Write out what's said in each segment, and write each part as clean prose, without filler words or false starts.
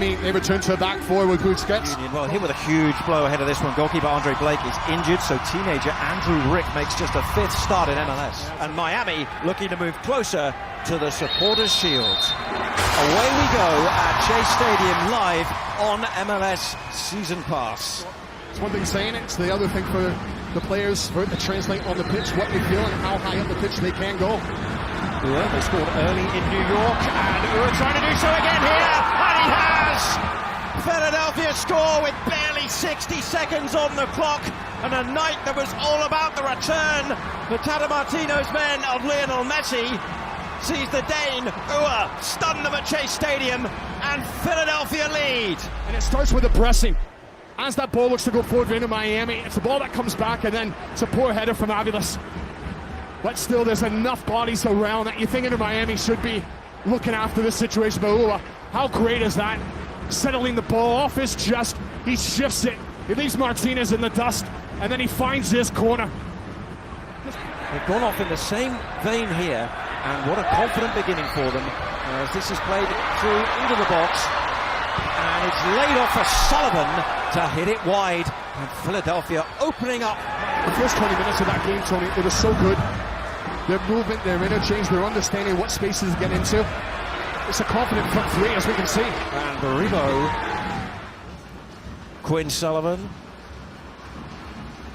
Miami, they return to a back four with Busquets. Well, hit with a huge blow ahead of this one. Goalkeeper Andre Blake is injured, so teenager Andrew Rick makes just a 5th start in MLS. And Miami looking to move closer to the supporters' shield. Away we go at Chase Stadium live on MLS Season Pass. It's one thing saying it, it's the other thing for the players for it to translate on the pitch what they feel and how high up the pitch they can go. Yeah, they scored early in New York, and we're trying to do so again here, and he has! Philadelphia score with barely 60 seconds on the clock, and a night that was all about the return. The Tata Martino's men of Lionel Messi sees the Dane, stun them at Chase Stadium, and Philadelphia lead. And it starts with the pressing. As that ball looks to go forward into Miami, it's a ball that comes back, and then it's a poor header from Aviles. But still, there's enough bodies around that you think Inter Miami should be looking after this situation. But how great is that? Settling the ball off his chest, he shifts it. He leaves Martinez in the dust, and then he finds this corner. They've gone off in the same vein here, and what a confident beginning for them as this is played through into the box, and it's laid off for Sullivan to hit it wide, and Philadelphia opening up. The first 20 minutes of that game, Tony, it was so good. Their movement, their interchange, their understanding what spaces to get into. It's a confident front three, as we can see. And Baribo, Quinn Sullivan,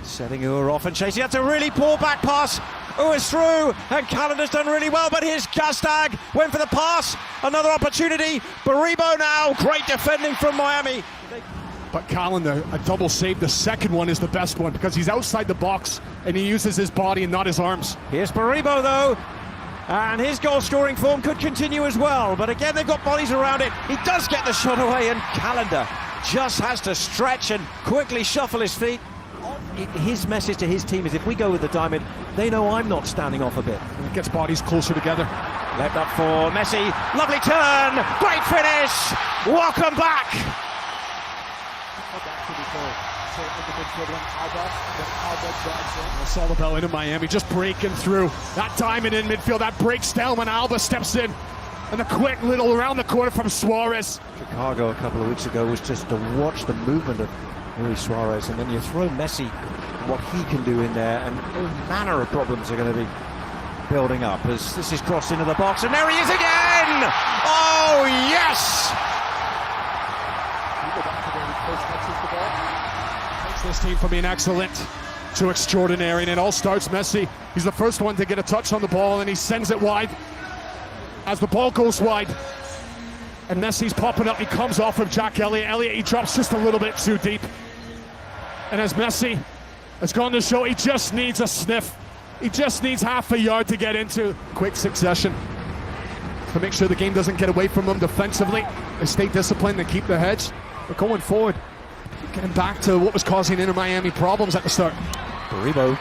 setting Ua off and chasing. That's a really poor back pass. Ua's through, and Calendar's done really well, but here's Gastag, went for the pass, another opportunity. Baribo now, great defending from Miami. But Calendar, a double save. The second one is the best one because he's outside the box and he uses his body and not his arms. Here's Baribo though, and his goal-scoring form could continue as well. But again, they've got bodies around it. He does get the shot away, and Calendar just has to stretch and quickly shuffle his feet. His message to his team is, if we go with the diamond, they know I'm not standing off a bit. It gets bodies closer together. Left up for Messi. Lovely turn. Great finish. Welcome back. It's all about Inter Miami just breaking through. That diamond in midfield, that breaks down when Alba steps in. And the quick little around the corner from Suarez. Chicago a couple of weeks ago was just to watch the movement of Luis Suarez, and then you throw Messi, what he can do in there, and all manner of problems are going to be building up as this is crossed into the box, and there he is again! Oh, yes! Takes this team from being excellent to extraordinary, and it all starts Messi. He's the first one to get a touch on the ball, and he sends it wide. As the ball goes wide, and Messi's popping up, he comes off of Jack Elliott. Elliott, he drops just a little bit too deep. And as Messi has gone to show, he just needs a sniff. He just needs half a yard to get into. Quick succession to make sure the game doesn't get away from them defensively. They stay disciplined and keep their heads. But going forward, getting back to what was causing Inter Miami problems at the start. Baribo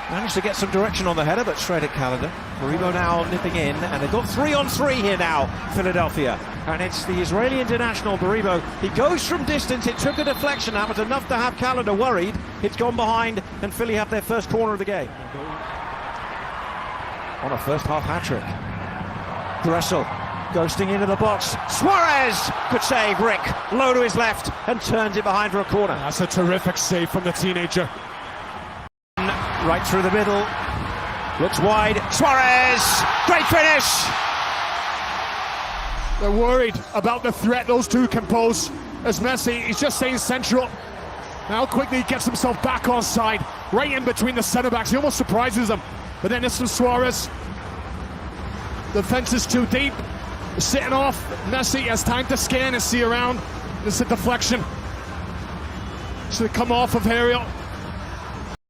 managed to get some direction on the header, but straight at Calendar. Baribo now nipping in, and they've got 3-on-3 here now, Philadelphia. And it's the Israeli international, Baribo. He goes from distance, it took a deflection out, but enough to have Calendar worried. It's gone behind, and Philly have their first corner of the game. On a first half hat-trick. Dressel ghosting into the box. Suarez! Good save, Rick. Low to his left, and turns it behind for a corner. That's a terrific save from the teenager. Right through the middle, looks wide, Suarez, great finish! They're worried about the threat those two can pose, as Messi, he's just staying central. Now quickly he gets himself back on side, right in between the centre-backs, he almost surprises them. But then this is Suarez. The fence is too deep, sitting off, Messi has time to scan and see around. This is a deflection. Should have come off of Ariel.